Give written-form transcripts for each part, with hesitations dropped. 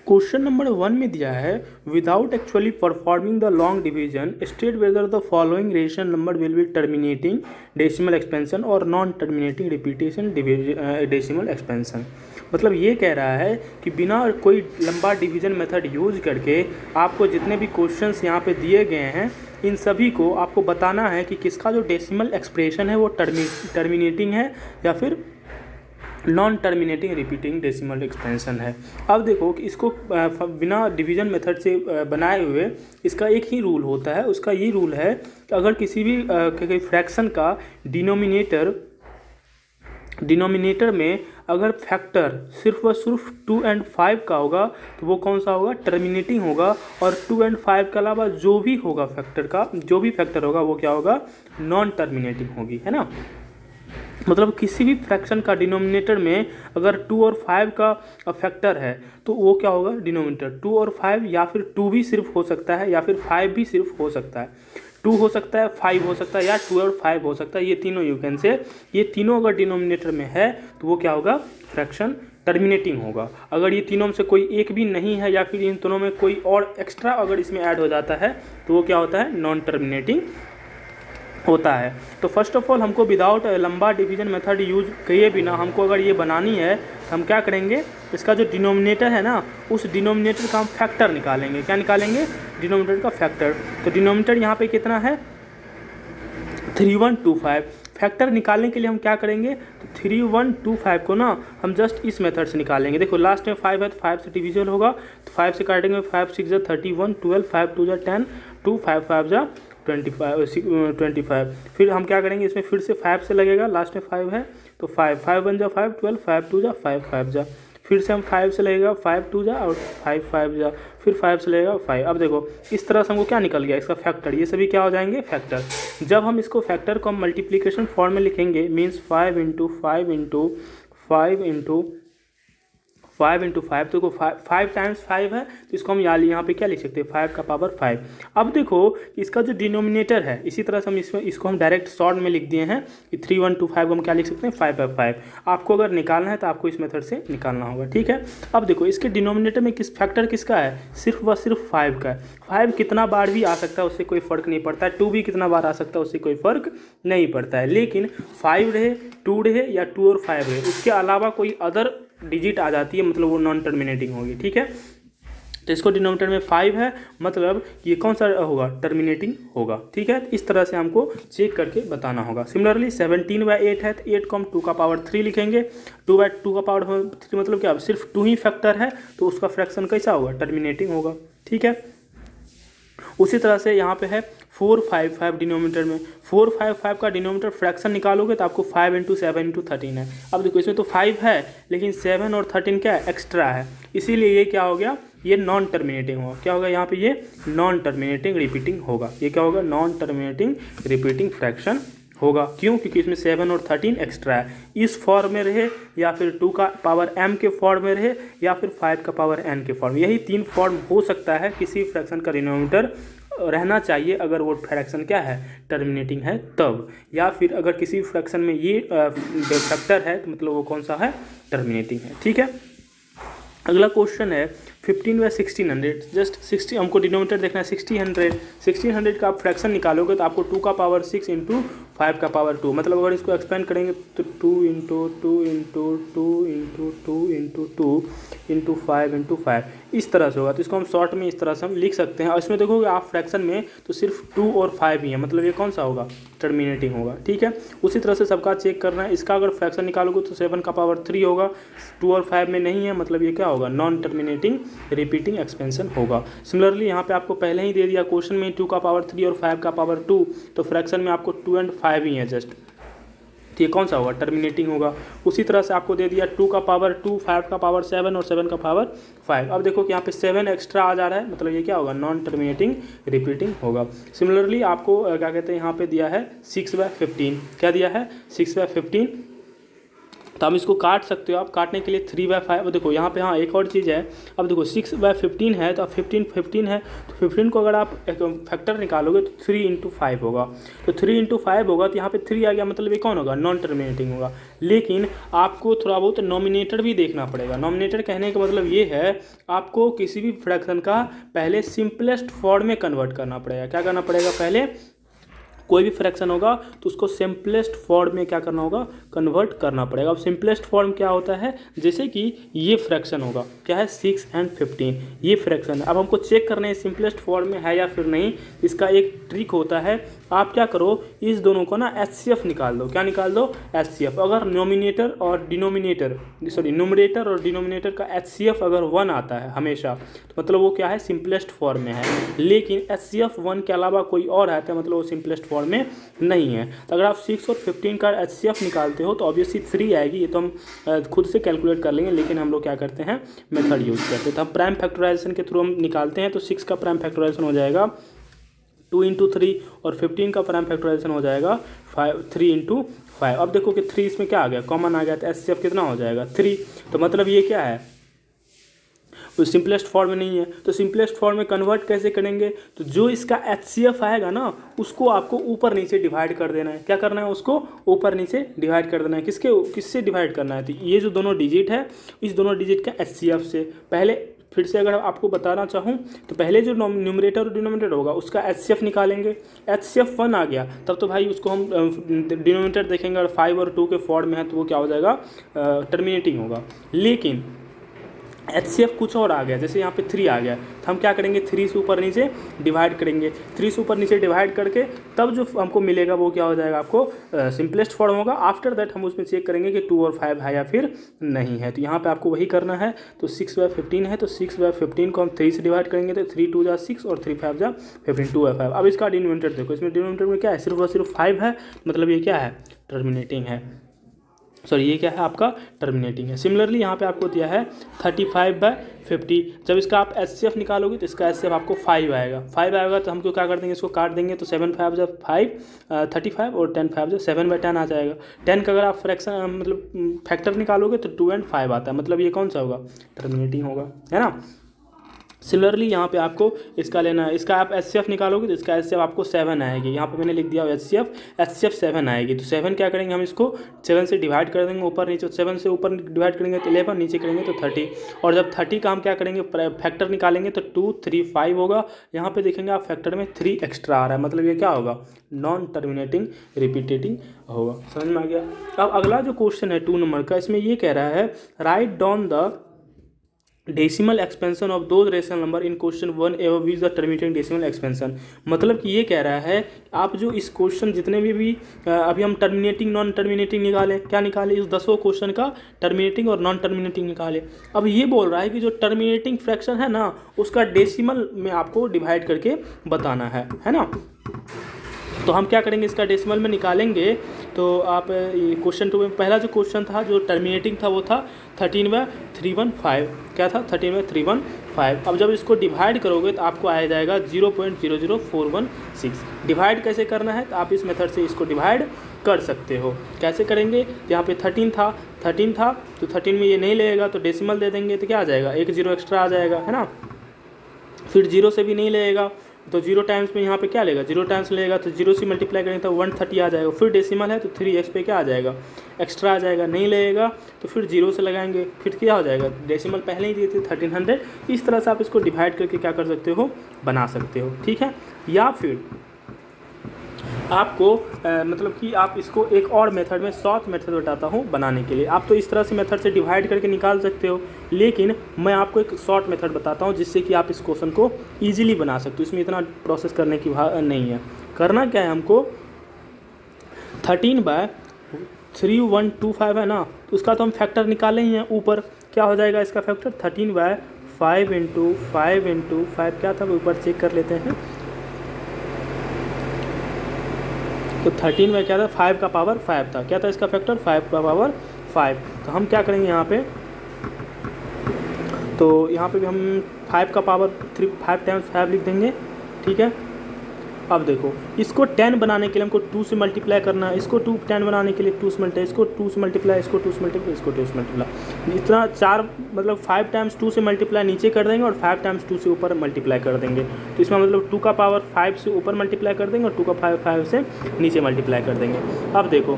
Question number 1 में दिया है without actually performing the long division state whether the following rational number will be terminating decimal expansion और non terminating repetition decimal expansion. मतलब ये कह रहा है कि बिना कोई लंबा डिवीजन मेथड यूज करके आपको जितने भी क्वेश्चंस यहाँ पे दिए गए हैं इन सभी को आपको बताना है कि किसका जो डेसिमल एक्सप्रेशन है वो टर्मिनेटिंग है या फिर non terminating repeating decimal expansion है। अब देखो कि इसको बिना डिवीजन मेथड से बनाए हुए इसका एक ही रूल होता है। उसका ये रूल है कि अगर किसी भी फ्रैक्शन का डिनोमिनेटर में अगर फैक्टर सिर्फ व सिर्फ 2 और 5 का होगा तो वो कौन सा होगा, टर्मिनेटिंग होगा। और 2 और 5 के अलावा जो भी होगा फैक्टर होगा वो क्या होगा, नॉन टर्मिनेटिंग होगी, है ना। मतलब किसी भी फ्रैक्शन का डिनोमिनेटर में अगर 2 और 5 का फैक्टर है तो वो क्या होगा, डिनोमिनेटर 2 और 5 या फिर 2 भी सिर्फ हो सकता है या फिर 5 भी सिर्फ हो सकता है। 2 हो सकता है, 5 हो सकता है या 2 और 5 हो सकता है, ये तीनों यू कैन से। ये तीनों अगर डिनोमिनेटर में है तो वो क्या होगा, फ्रैक्शन टर्मिनेटिंग होगा। अगर ये तीनों में से कोई एक भी नहीं है या फिर इन दोनों में कोई और एक्स्ट्रा अगर इसमें ऐड हो जाता है तो वो क्या होता है, नॉन टर्मिनेटिंग होता है। तो फर्स्ट ऑफ ऑल हमको विदाउट लंबा डिवीजन मेथड यूज किए बिना हमको अगर ये बनानी है तो हम क्या करेंगे, इसका जो डिनोमिनेटर है ना उस डिनोमिनेटर का हम फैक्टर निकालेंगे। क्या निकालेंगे, डिनोमिनेटर का फैक्टर। तो डिनोमिनेटर यहाँ पे कितना है, 3125। फैक्टर निकालने के लिए हम क्या करेंगे, तो 3125 को ना हम जस्ट इस मेथड से निकालेंगे। देखो लास्ट में 5 है तो 5 से डिविजल होगा, तो 5 से काटेंगे, 5 6 जा 31, 12, 5 2 जा 10, 2 5 5 जा 25। फिर हम क्या करेंगे, इसमें फिर से 5 से लगेगा, लास्ट में 5 है तो 5 5 1 जा 5, 12, 5 2 जा 5 5 जा। फिर से हम 5 से लगेगा, 5 2 जा और 5 5 जा, फिर 5 से लगेगा 5। अब देखो इस तरह से हमको क्या निकल गया, इसका फैक्टर। ये सभी क्या हो जाएंगे, फैक्टर। जब हम इसको फैक्टर को हम मल्टीप्लिकेशन फॉर्म में लिखेंगे, means 5 into 5 into 5 into 5 into 5, तो देखो 5 टाइम्स 5 है तो इसको हम यहाँ पे क्या लिख सकते हैं, 5 का पावर 5। अब देखो इसका जो डिनोमिनेटर है इसी तरह से हम इसको हम डायरेक्ट शॉर्ट में लिख दिए हैं कि 3125 को हम क्या लिख सकते हैं, 5 बाई 5। आपको अगर निकालना है तो आपको इस मेथड से निकालना होगा, ठीक है। अब देखो इसके डिनोमिनेटर में फैक्टर किसका है, सिर्फ व सिर्फ 5 का है। 5 कितना बार भी आ सकता है उससे कोई फ़र्क नहीं पड़ता है, 2 भी कितना बार आ सकता है उससे कोई फ़र्क नहीं पड़ता है। लेकिन 5 रहे, 2 रहे या 2 और 5 रहे, उसके अलावा कोई अदर डिजिट आ जाती है मतलब वो नॉन टर्मिनेटिंग होगी, ठीक है। तो इसको डिनोमिनेटर में 5 है मतलब ये कौन सा होगा, टर्मिनेटिंग होगा, ठीक है। इस तरह से हमको चेक करके बताना होगा। सिमिलरली 17/8 है तो 8 को हम 2 का पावर 3 लिखेंगे। 2/2 का पावर 3 मतलब क्या, सिर्फ 2 ही फैक्टर है तो उसका फ्रैक्शन कैसा होगा, टर्मिनेटिंग होगा, ठीक है। उसी तरह से यहाँ पे है 455 डिनोमीटर में। 455 का डिनोमीटर फ्रैक्शन निकालोगे तो आपको 5 इंटू 7 इंटू 13 है। अब देखो इसमें तो 5 है लेकिन 7 और 13 क्या है, एक्स्ट्रा है, इसीलिए ये क्या हो गया, ये नॉन टर्मिनेटिंग होगा। क्या होगा यहाँ पे, ये नॉन टर्मिनेटिंग रिपीटिंग होगा। ये क्या होगा, नॉन टर्मिनेटिंग रिपीटिंग फ्रैक्शन होगा। क्यों, क्योंकि इसमें 7 और 13 एक्स्ट्रा है। इस फॉर्म में रहे या फिर 2 का पावर m के फॉर्म में रहे या फिर 5 का पावर n के फॉर्म, यही 3 फॉर्म हो सकता है किसी फ्रैक्शन का डिनोमिनेटर रहना चाहिए अगर वो फ्रैक्शन क्या है, टर्मिनेटिंग है तब। या फिर अगर किसी फ्रैक्शन में ये फैक्टर है तो मतलब वो कौन सा है, टर्मिनेटिंग है, ठीक है। अगला क्वेश्चन है 15/1600। जस्ट 60 हमको डिनोमिनेटर देखना है 1600 का आप फ्रैक्शन निकालोगे तो आपको 2 का पावर 6 इंटू 5 का पावर 2, मतलब अगर इसको एक्सपेंड करेंगे तो 2 into 2 into 2 into 2 into 2 into 5 into 5 इस तरह से होगा। तो इसको हम शॉर्ट में इस तरह से हम लिख सकते हैं। और इसमें देखोगे आप फ्रैक्शन में तो सिर्फ 2 और 5 ही है, मतलब ये कौन सा होगा, टर्मिनेटिंग होगा, ठीक है। उसी तरह से सबका चेक करना है। इसका अगर फ्रैक्शन निकालोगे तो 7 का पावर 3 होगा, 2 और 5 में नहीं है, मतलब ये क्या होगा, नॉन टर्मिनेटिंग रिपीटिंग एक्सपेंशन होगा। सिमिलरली यहाँ पे आपको पहले ही दे दिया क्वेश्चन में 2 का पावर 3 और 5 का पावर 2, तो फ्रैक्शन में आपको 2 और 5 ही है जस्ट, तो ये कौन सा होगा, टर्मिनेटिंग होगा। उसी तरह से आपको दे दिया 2 का पावर 2, 5 का पावर 7 और 7 का पावर 5। अब देखो कि यहाँ पे 7 एक्स्ट्रा आ जा रहा है, मतलब ये क्या होगा, नॉन टर्मिनेटिंग रिपीटिंग होगा। सिमिलरली आपको क्या कहते हैं यहाँ पे दिया है 6/15। क्या दिया है, 6/15 तो हम इसको काट सकते हो। आप काटने के लिए 3/5, देखो यहाँ पे, हाँ एक और चीज़ है। अब देखो 6/15 है, तो अब 15 है, तो 15 को अगर आप एक फैक्टर निकालोगे तो 3/5 होगा। तो 3/5 होगा, तो यहाँ पे 3 आ गया, मतलब ये कौन होगा, नॉन टर्मिनेटिंग होगा। लेकिन आपको थोड़ा बहुत नॉमिनेटर भी देखना पड़ेगा। नॉमिनेटर कहने का मतलब ये है, आपको किसी भी फ्रैक्शन का पहले सिंपलेस्ट फॉर्म में कन्वर्ट करना पड़ेगा। क्या करना पड़ेगा, पहले कोई भी फ्रैक्शन होगा तो उसको सिंपलेस्ट फॉर्म में क्या करना होगा, कन्वर्ट करना पड़ेगा। अब सिंपलेस्ट फॉर्म क्या होता है, जैसे कि ये फ्रैक्शन होगा, क्या है 6 और 15, ये फ्रैक्शन है। अब हमको चेक करना है सिंपलेस्ट फॉर्म में है या फिर नहीं। इसका एक ट्रिक होता है, आप क्या करो, इस दोनों को ना एचसीएफ निकाल दो। क्या निकाल दो, एचसीएफ। अगर न्यूमरेटर और डिनोमिनेटर का एचसीएफ अगर 1 आता है हमेशा, तो मतलब वो क्या है, सिंपलेस्ट फॉर्म में है। लेकिन एचसीएफ 1 के अलावा कोई और है तो मतलब वो सिंपलेस्ट फॉर्म में नहीं है। तो अगर आप 6 और 15 का एचसीएफ निकालते हो तो ऑब्वियसली 3 आएगी। ये तो हम खुद से कैलकुलेट कर लेंगे, लेकिन हम लोग क्या करते हैं, मेथड यूज़ करते हैं। तो हम प्राइम फैक्टराइजेशन के थ्रू हम निकालते हैं। तो 6 का प्राइम फैक्टराइजेशन हो जाएगा 2 × 3 और 15 का प्राइम फैक्टराइजेशन हो जाएगा 3 × 5। अब देखो कि 3 इसमें क्या आ गया, कॉमन आ गया, तो एचसीएफ कितना हो जाएगा, 3। तो मतलब ये क्या है, तो सिंपलेस्ट फॉर्म में नहीं है। तो सिंपलेस्ट फॉर्म में कन्वर्ट कैसे करेंगे, तो जो इसका एचसीएफ आएगा ना, उसको आपको ऊपर नीचे डिवाइड कर देना है। क्या करना है, उसको ऊपर नीचे डिवाइड कर देना है। किससे डिवाइड करना है, तो ये जो दोनों डिजिट है, इस दोनों डिजिट का एचसीएफ से। पहले फिर से अगर आपको बताना चाहूँ तो पहले जो न्यूमरेटर और डिनोमिनेटर होगा उसका एचसीएफ निकालेंगे। एचसीएफ 1 आ गया तब तो भाई उसको हम डिनोमिनेटर देखेंगे, और 5 और 2 के फॉर्म में है तो वो क्या हो जाएगा, टर्मिनेटिंग होगा। लेकिन एचसीएफ कुछ और आ गया, जैसे यहाँ पे 3 आ गया, तो हम क्या करेंगे, 3 से ऊपर नीचे डिवाइड करेंगे। 3 से ऊपर नीचे डिवाइड करके तब जो हमको मिलेगा वो क्या हो जाएगा, आपको सिंपलेस्ट फॉर्म होगा। आफ्टर दैट हम उसमें चेक करेंगे कि 2 और 5 है या फिर नहीं है। तो यहाँ पे आपको वही करना है। तो 6/15 है, तो 6/15 को हम 3 से डिवाइड करेंगे, तो 3 2 = 6 और 3 5 = 15, 2/5। अब इसका डिनोमिनेटर देखो, इसमें डिनोमिनेटर में क्या है, सिर्फ और सिर्फ 5 है, मतलब ये क्या है, टर्मिनेटिंग है। सॉरी, ये क्या है, आपका टर्मिनेटिंग है। सिमिलरली यहाँ पे आपको दिया है 35/50। जब इसका आप एचसीएफ निकालोगे तो इसका एचसीएफ आपको 5 आएगा। 5 आएगा तो हम क्यों क्या कर देंगे, इसको काट देंगे। तो 7 5 = 5 35 और 10 5 = 7/10 आ जाएगा। 10 का अगर आप फ्रैक्शन मतलब फैक्टर निकालोगे तो 2 और 5 आता है, मतलब ये कौन सा होगा, टर्मिनेटिंग होगा, है ना। सिमिलरली यहाँ पे आपको इसका लेना है, इसका आप एचसीएफ निकालोगे तो इसका एचसीएफ आपको 7 आएगी। यहाँ पे मैंने लिख दिया एचसीएफ 7 आएगी। तो 7 क्या करेंगे, हम इसको 7 से डिवाइड कर देंगे ऊपर नीचे। 7 से ऊपर डिवाइड करेंगे तो 11, नीचे करेंगे तो 30। और जब 30 का हम क्या करेंगे, फैक्टर निकालेंगे तो 2 3 5 होगा। यहाँ पे देखेंगे आप फैक्टर में 3 एक्स्ट्रा आ रहा है, मतलब ये क्या होगा, नॉन टर्मिनेटिंग रिपीटेटिंग होगा। समझ में आ गया। अब अगला जो क्वेश्चन है 2 नंबर का, इसमें ये कह रहा है, write down the decimal expansion of दो रेशनल नंबर इन क्वेश्चन 1 एवं with the terminating decimal expansion. मतलब कि ये कह रहा है, आप जो इस क्वेश्चन जितने भी अभी हम टर्मिनेटिंग नॉन टर्मिनेटिंग निकालें, क्या निकाले, इस 10 क्वेश्चन का टर्मिनेटिंग और नॉन टर्मिनेटिंग निकाले। अब ये बोल रहा है कि जो टर्मिनेटिंग फ्रैक्शन है ना, उसका डेसिमल में आपको डिवाइड करके बताना है ना। तो हम क्या करेंगे, इसका डेसिमल में निकालेंगे। तो आप क्वेश्चन 2 में पहला जो क्वेश्चन था जो टर्मिनेटिंग था वो था 13/315। क्या था, 13/315। अब जब इसको डिवाइड करोगे तो आपको आ जाएगा 0.00416। डिवाइड कैसे करना है, तो आप इस मेथड से इसको डिवाइड कर सकते हो। कैसे करेंगे, यहाँ पे 13 था तो 13 में ये नहीं लेगा तो डेसिमल दे देंगे, तो क्या आ जाएगा, 1 0 एक्स्ट्रा आ जाएगा, है ना। फिर 0 से भी नहीं लेगा तो 0 टाइम्स में यहाँ पे क्या लेगा, 0 टाइम्स लेगा तो 0 से मल्टीप्लाई करेंगे तो 130 आ जाएगा। फिर डेसिमल है तो 3x पे क्या आ जाएगा, एक्स्ट्रा आ जाएगा। नहीं लेगा तो फिर 0 से लगाएंगे, फिर क्या हो जाएगा, डेसिमल पहले ही दिए थे 1300। इस तरह से आप इसको डिवाइड करके क्या कर सकते हो, बना सकते हो, ठीक है। या फिर आपको मतलब कि आप इसको एक और मेथड में, शॉर्ट मेथड बताता हूँ बनाने के लिए। आप तो इस तरह से मेथड से डिवाइड करके निकाल सकते हो, लेकिन मैं आपको एक शॉर्ट मेथड बताता हूँ जिससे कि आप इस क्वेश्चन को ईजिली बना सकते हो। इसमें इतना प्रोसेस करने की नहीं है। करना क्या है, हमको 13/3125 है ना, तो उसका तो हम फैक्टर निकाले ही हैं ऊपर। क्या हो जाएगा इसका फैक्टर, 13/5 × 5 × 5 क्या था, वो ऊपर चेक कर लेते हैं। तो 13 में क्या था, 5 का पावर 5 था। क्या था इसका फैक्टर, 5 का पावर 5। तो हम क्या करेंगे यहाँ पे, तो यहाँ पे भी हम 5 का पावर 5 टाइम्स 5 लिख देंगे, ठीक है। अब देखो इसको 10 बनाने के लिए हमको 2 से मल्टीप्लाई करना है, इसको 10 बनाने के लिए 2 से मल्टीप्लाई, इसको 2 से मल्टीप्लाई, इसको 2 से मल्टीप्लाई, इसको 2 से मल्टीप्लाई, इतना 4 मतलब 5 टाइम्स 2 से मल्टीप्लाई नीचे कर देंगे और 5 टाइम्स 2 से ऊपर मल्टीप्लाई कर देंगे। तो इसमें मतलब 2 का पावर 5 से ऊपर मल्टीप्लाई कर देंगे और 2 का पावर 5 से नीचे मल्टीप्लाई कर देंगे। अब देखो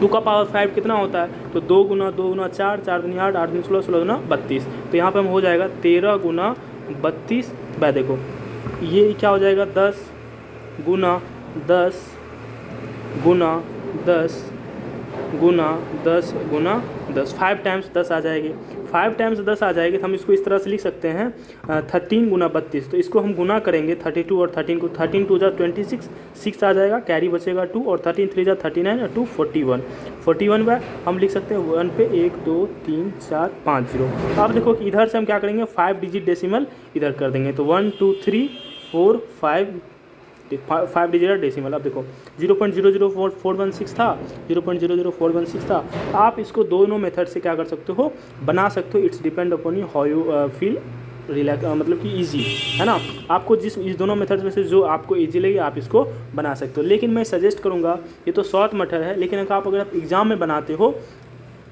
2 का पावर 5 कितना होता है, तो 2 गुना 2 गुना 4, 4 दूनी 8, 8 दूनी 16, 16 गुना 32। तो यहाँ पे हम हो जाएगा 13 गुना 32 बाय देखो ये क्या हो जाएगा 10 गुना 10 गुना 10 गुना 10 गुना 10, 5 टाइम्स 10 आ जाएगी, 5 टाइम्स 10 आ जाएगी। तो हम इसको इस तरह से लिख सकते हैं 13 गुना 32। तो इसको हम गुना करेंगे 32 और 13 को, 13 2 जा 26, 6 आ जाएगा, कैरी बचेगा 2 और 13 3 जा 39 और 2 41, 41 बाय हम लिख सकते हैं 1 पे 1 2 3 4 5 0। अब देखो कि इधर से हम क्या करेंगे 5 डिजिट डेसिमल इधर कर देंगे, तो 1 2 3 4 5 डिजिट डेसिमल। अब देखो 0.00416 था, 0.00416 था। आप इसको दोनों मेथड से क्या कर सकते हो बना सकते हो, it's depend upon you how you feel relax, मतलब कि इजी है ना। आपको जिस इस दोनों मेथड में से जो आपको इजी लगे आप इसको बना सकते हो। लेकिन मैं सजेस्ट करूँगा, ये तो शॉर्ट मेथड है, लेकिन अगर आप एग्ज़ाम में बनाते हो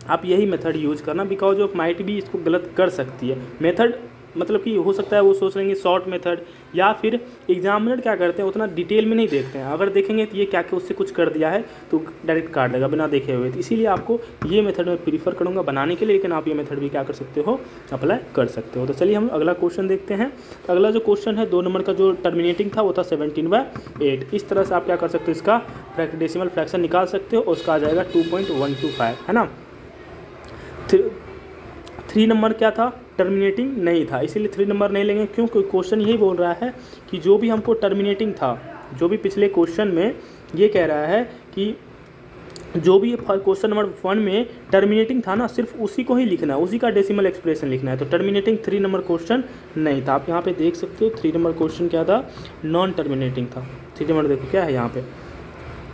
आप यही मेथड यूज़ करना, बिकॉज ऑफ माइट भी इसको गलत कर सकती है। मेथड मतलब कि हो सकता है वो सोच लेंगे शॉर्ट मेथड, या फिर एग्जामिनर क्या करते हैं उतना डिटेल में नहीं देखते हैं, अगर देखेंगे तो ये क्या क्या उससे कुछ कर दिया है तो डायरेक्ट काट देगा बिना देखे हुए। तो इसीलिए आपको ये मेथड मैं प्रीफर करूँगा बनाने के लिए, लेकिन आप ये मेथड भी क्या कर सकते हो अप्लाई कर सकते हो। तो चलिए हम अगला क्वेश्चन देखते हैं। तो अगला जो क्वेश्चन है 2 नंबर का जो टर्मिनेटिंग था वो था 17/8। इस तरह से आप क्या कर सकते हो इसका डेसिमल फ्रैक्शन निकाल सकते हो, उसका आ जाएगा 2.125 है ना। 3 नंबर क्या था टर्मिनेटिंग नहीं था, इसीलिए 3 नंबर नहीं लेंगे। क्योंकि क्वेश्चन यही बोल रहा है कि जो भी हमको टर्मिनेटिंग था, जो भी पिछले क्वेश्चन में ये कह रहा है कि जो भी क्वेश्चन नंबर 1 में टर्मिनेटिंग था ना सिर्फ उसी को ही लिखना है, उसी का डेसिमल एक्सप्रेशन लिखना है। तो टर्मिनेटिंग 3 नंबर क्वेश्चन नहीं था। आप यहाँ पे देख सकते हो 3 नंबर क्वेश्चन क्या था, नॉन टर्मिनेटिंग था। 3 नंबर देखो क्या है यहाँ पे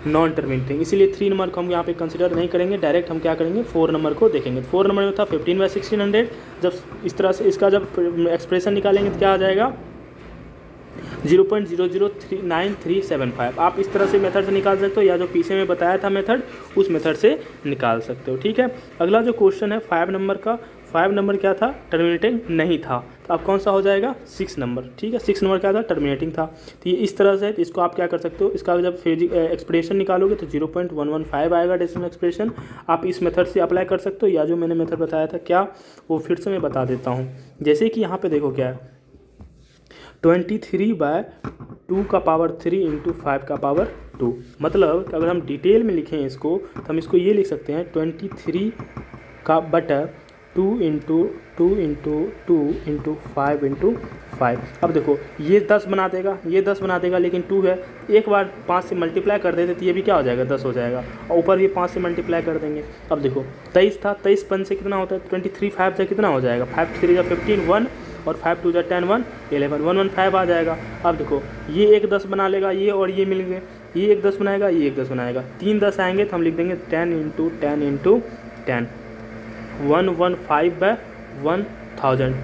नॉन टर्मिनेटिंग, इसीलिए 3 नंबर को हम यहाँ पे कंसिडर नहीं करेंगे, डायरेक्ट हम क्या करेंगे 4 नंबर को देखेंगे। 4 नंबर में था 15/1600। जब इस तरह से इसका जब एक्सप्रेशन निकालेंगे तो क्या आ जाएगा 0.009375। आप इस तरह से मेथड से निकाल सकते हो, या जो पीछे में बताया था मेथड उस मेथड से निकाल सकते हो। ठीक है, अगला जो क्वेश्चन है 5 नंबर का, 5 नंबर क्या था टर्मिनेटिंग नहीं था, तो अब कौन सा हो जाएगा 6 नंबर। ठीक है, 6 नंबर क्या था टर्मिनेटिंग था। तो ये इस तरह से तो इसको आप क्या कर सकते हो, इसका जब एक्सप्रेशन निकालोगे तो 0.115 आएगा डेसिमल एक्सप्रेशन। आप इस मेथड से अप्लाई कर सकते हो, या जो मैंने मेथड बताया था क्या वो फिर से मैं बता देता हूँ। जैसे कि यहाँ पे देखो क्या है 23/2 का पावर 3 इंटू 5 का पावर 2। मतलब अगर हम डिटेल में लिखें इसको तो हम इसको ये लिख सकते हैं 23 का बटा 2 इंटू 2 इंटू 2 इंटू 5 इंटू 5। अब देखो ये 10 बना देगा, ये 10 बना देगा, लेकिन 2 है, एक बार 5 से मल्टीप्लाई कर देते तो ये भी क्या हो जाएगा 10 हो जाएगा, और ऊपर भी 5 से मल्टीप्लाई कर देंगे। अब देखो 23 था, 23 5 से कितना होता है 23, 5 से कितना हो जाएगा 5 3 15 1 और 5 2 10 1 11 115 आ जाएगा। अब देखो ये एक 10 बना लेगा, ये और ये मिल गए, ये एक 10 बनाएगा, ये एक 10 बनाएगा, 3 10 आएंगे तो हम लिख देंगे 10 इंटू 10 इंटू 10 115/1000।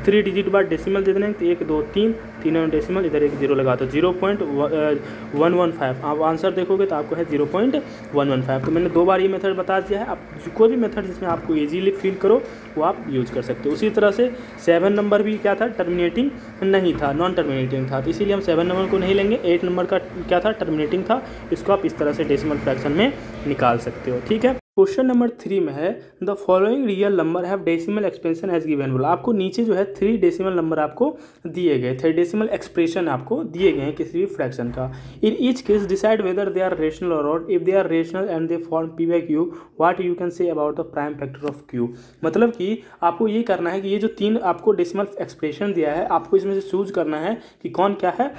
3 डिजिट बाद डेसिमल दे देंगे तो 1 2 3 तीनों डेसिमल, इधर एक 0 लगा तो 0.115। आप आंसर देखोगे तो आपको है 0.115। तो मैंने 2 बार ये मेथड बता दिया है। आप कोई भी मेथड जिसमें आपको इजीली फील करो वो आप यूज़ कर सकते हो। उसी तरह से 7 नंबर भी क्या था टर्मिनेटिंग नहीं था, नॉन टर्मिनेटिंग था, तो इसीलिए हम 7 नंबर को नहीं लेंगे। 8 नंबर का क्या था टर्मिनेटिंग था, इसको आप इस तरह से डेसिमल फ्रैक्शन में निकाल सकते हो। ठीक है, क्वेश्चन नंबर 3 में है the following real number have decimal expression as given. बोला आपको नीचे जो है 3 डेसिमल नंबर आपको दिए गए, 3 डेसिमल एक्सप्रेशन आपको दिए गए हैं किसी भी फ्रैक्शन का। In each case decide whether they are rational और not. If they are rational and they form p/q what you can say about the prime factor of q। मतलब कि आपको ये करना है कि ये जो 3 आपको डेसिमल एक्सप्रेशन दिया है आपको इसमें से चूज करना है कि कौन क्या है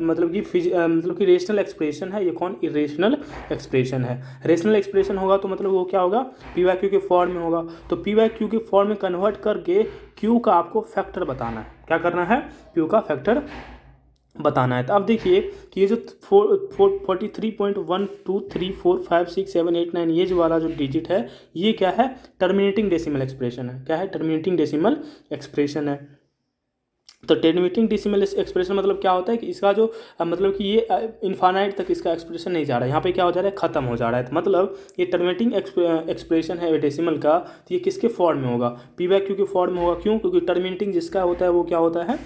मतलब कि रेशनल एक्सप्रेशन है, ये कौन इरेशनल एक्सप्रेशन है। रेशनल एक्सप्रेशन होगा तो मतलब वो क्या होगा p/q के फॉर्म में होगा, तो p/q के फॉर्म में कन्वर्ट करके q का आपको फैक्टर बताना है। क्या करना है q का फैक्टर बताना है। तो अब देखिए कि ये जो 43.123456789 ये जो वाला जो डिजिट है ये क्या है टर्मिनेटिंग डेसिमल एक्सप्रेशन है। क्या है टर्मिनेटिंग डेसिमल एक्सप्रेशन है। तो टर्मिनेटिंग डेसिमल एक्सप्रेशन मतलब क्या होता है कि इसका जो मतलब कि ये इन्फानाइट तक इसका एक्सप्रेशन नहीं जा रहा है, यहाँ पे क्या हो जा रहा है, ख़त्म हो जा रहा है। तो मतलब ये टर्मिनेटिंग एक्सप्रेशन है डेसिमल का, तो ये किसके फॉर्म में होगा, p/q के फॉर्म में होगा। क्यों? क्योंकि टर्मिनेटिंग जिसका होता है वो क्या होता है,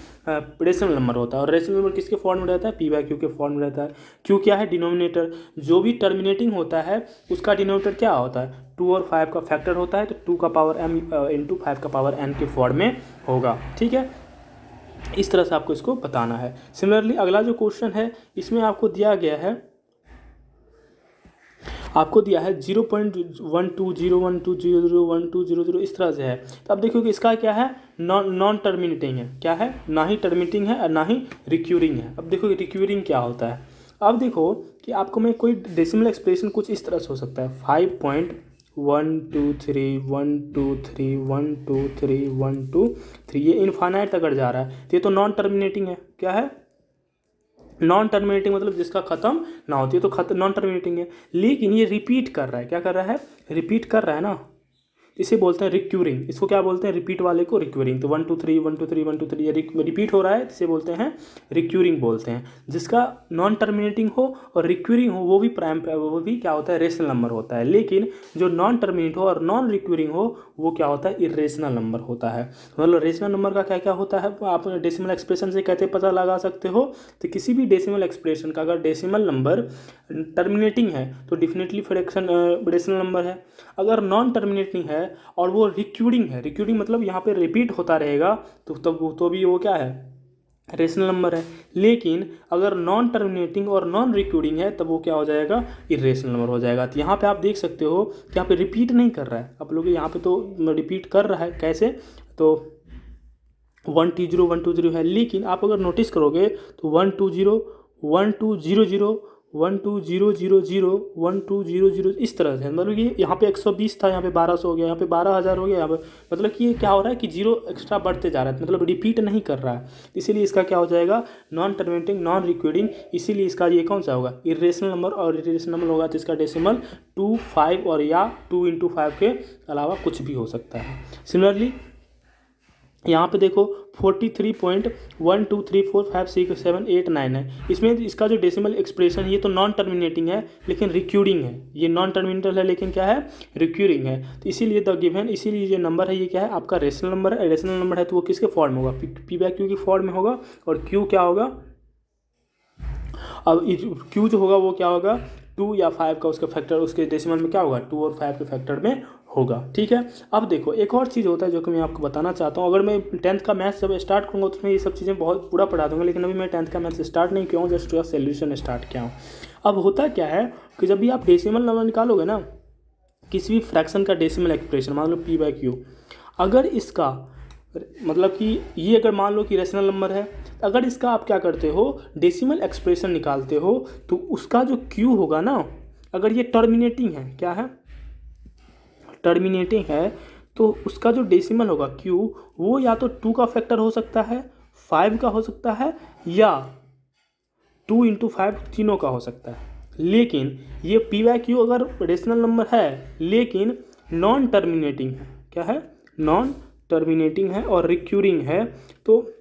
रेशनल नंबर होता है, और रेशनल नंबर किसके फॉर्म में रहता है, p/q के फॉर्म में रहता है। क्यों क्या है, डिनोमिनेटर। जो भी टर्मिनेटिंग होता है उसका डिनोमिनेटर क्या होता है, 2 और 5 का फैक्टर होता है, तो 2 का पावर m इंटू 5 का पावर n के फॉर्म में होगा। ठीक है, इस तरह से आपको इसको बताना है। सिमिलरली अगला जो क्वेश्चन है इसमें आपको दिया गया है, आपको दिया है 0.1201200120 इस तरह से है। तो अब देखो कि इसका क्या है, नॉन टर्मिनेटिंग है, क्या है, ना ही टर्मिनेटिंग है और ना ही रिक्यूरिंग है। अब देखो कि रिक्यूरिंग क्या होता है। अब देखो कि आपको मैं कोई डेसिमल एक्सप्रेशन कुछ इस तरह से हो सकता है, 5.123123123 ये इन्फानाइट तक जा रहा है, तो ये तो नॉन टर्मिनेटिंग है। क्या है, नॉन टर्मिनेटिंग मतलब जिसका खत्म ना होती है, तो नॉन टर्मिनेटिंग है। लेकिन ये रिपीट कर रहा है, क्या कर रहा है, रिपीट कर रहा है ना, इसे बोलते हैं रिक्यूरिंग। इसको क्या बोलते हैं, रिपीट वाले को रिक्यूरिंग। तो 1 2 3 1 2 3 1 2 3 ये रिपीट हो रहा है, इसे बोलते हैं रिक्यूरिंग बोलते हैं। जिसका नॉन टर्मिनेटिंग हो और रिक्यूरिंग हो वो भी वो भी क्या होता है, रेशनल नंबर होता है। लेकिन जो नॉन टर्मिनेट हो और नॉन रिक्यूरिंग हो वो क्या होता है, इरेशनल नंबर होता है। मतलब रेशनल नंबर का क्या क्या होता है, आप डेसिमल एक्सप्रेशन से कैसे पता लगा सकते हो, तो किसी भी डेसिमल एक्सप्रेशन का अगर डेसिमल नंबर टर्मिनेटिंग है तो डेफिनेटली फ्रैक्शन रेशनल नंबर है। अगर नॉन टर्मिनेटिंग है और वो रिक्यूरिंग है, रिक्यूरिंग मतलब यहाँ पे रिपीट होता रहेगा, तो भी वो क्या है, रेशनल नंबर है। लेकिन अगर नॉन टर्मिनेटिंग और नॉन रिक्यूरिंग है तब वो क्या हो जाएगा, इरेशनल नंबर हो जाएगा। तो यहाँ पे आप देख सकते हो कि यहाँ पे रिपीट नहीं कर रहा है, आप लोग यहाँ पे तो रिपीट कर रहा है, कैसे, तो 120 120 है। लेकिन आप अगर नोटिस करोगे तो 120 1200 12000 1200 इस तरह से, मतलब कि यहाँ पे 120 था, यहाँ पे 1200 हो गया, यहाँ पे 12,000 हो गया, यहाँ पे मतलब कि ये क्या हो रहा है कि जीरो एक्स्ट्रा बढ़ते जा रहा है, मतलब रिपीट नहीं कर रहा है। इसीलिए इसका क्या हो जाएगा, नॉन टर्मिनेटिंग नॉन रिक्यूरिंग। इसीलिए इसका ये कौन सा होगा, इरेशनल नंबर। और इरेशनल नंबर होगा तो इसका डेसिमल 2 5 और या 2 × 5 के अलावा कुछ भी हो सकता है। सिमिलरली यहाँ पे देखो 43.123456789 है। इसमें इसका जो डेसिमल एक्सप्रेशन है ये तो नॉन टर्मिनेटिंग है लेकिन रिक्यूरिंग है, ये नॉन टर्मिनेटल है लेकिन क्या है, रिक्यूरिंग है। तो इसीलिए द गिवन, इसीलिए जो नंबर है ये क्या है, आपका रेशनल नंबर है। रेशनल नंबर है तो वो किसके फॉर्म में होगा, p/q की फॉर्म में होगा। और q क्या होगा, अब q जो होगा वो क्या होगा, 2 या 5 का उसका फैक्टर, उसके डेसिमल में क्या होगा, 2 और 5 के फैक्टर में होगा। ठीक है, अब देखो एक और चीज़ होता है जो कि मैं आपको बताना चाहता हूँ। अगर मैं 10th का मैथ्स जब स्टार्ट करूँगा तो उसमें ये सब चीज़ें बहुत पूरा पढ़ा दूंगा, लेकिन अभी मैं 10th का मैथ्स स्टार्ट नहीं किया हूँ, जस्ट सोल्यूशन स्टार्ट किया हूँ। अब होता क्या है कि जब भी आप डेसिमल नंबर निकालोगे ना, किसी भी फ्रैक्शन का डेसिमल एक्सप्रेशन, मान लो p/q, अगर इसका मतलब कि ये अगर मान लो कि रेशनल नंबर है, अगर इसका आप क्या करते हो, डेसिमल एक्सप्रेशन निकालते हो, तो उसका जो q होगा ना, अगर ये टर्मिनेटिंग है, क्या है, टर्मिनेटिंग है, तो उसका जो डेसिमल होगा q वो या तो 2 का फैक्टर हो सकता है, 5 का हो सकता है, या 2 × 5 तीनों का हो सकता है। लेकिन ये p/q अगर रेशनल नंबर है लेकिन नॉन टर्मिनेटिंग है, क्या है, नॉन टर्मिनेटिंग है और रिक्यूरिंग है, तो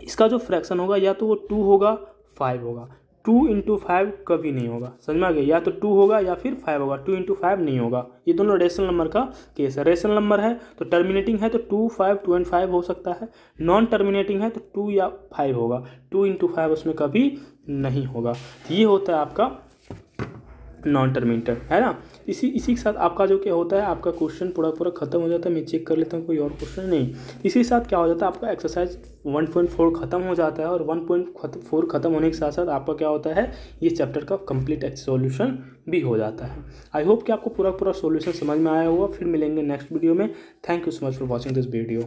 इसका जो फ्रैक्शन होगा या तो वो 2 होगा 5 होगा। 2 × 5 कभी नहीं होगा, समझ में आ गया, या तो 2 होगा या फिर 5 होगा, 2 × 5 नहीं होगा। ये दोनों रेशनल नंबर का केस है। रेशनल नंबर है तो टर्मिनेटिंग है तो 2 5 2 and 5 हो सकता है, नॉन टर्मिनेटिंग है तो 2 या 5 होगा, 2 × 5 उसमें कभी नहीं होगा। तो ये होता है आपका नॉन टर्मिनेटेड, है ना। इसी के साथ आपका जो क्या होता है, आपका क्वेश्चन पूरा खत्म हो जाता है। मैं चेक कर लेता हूँ कोई और क्वेश्चन नहीं। इसी के साथ क्या हो जाता है, आपका एक्सरसाइज 1.4 खत्म हो जाता है, और 1.4 खत्म होने के साथ साथ आपका क्या होता है, ये चैप्टर का कंप्लीट सॉल्यूशन भी हो जाता है। आई होप कि आपको पूरा सॉल्यूशन समझ में आया होगा। फिर मिलेंगे नेक्स्ट वीडियो में। Thank you so much for watching this video.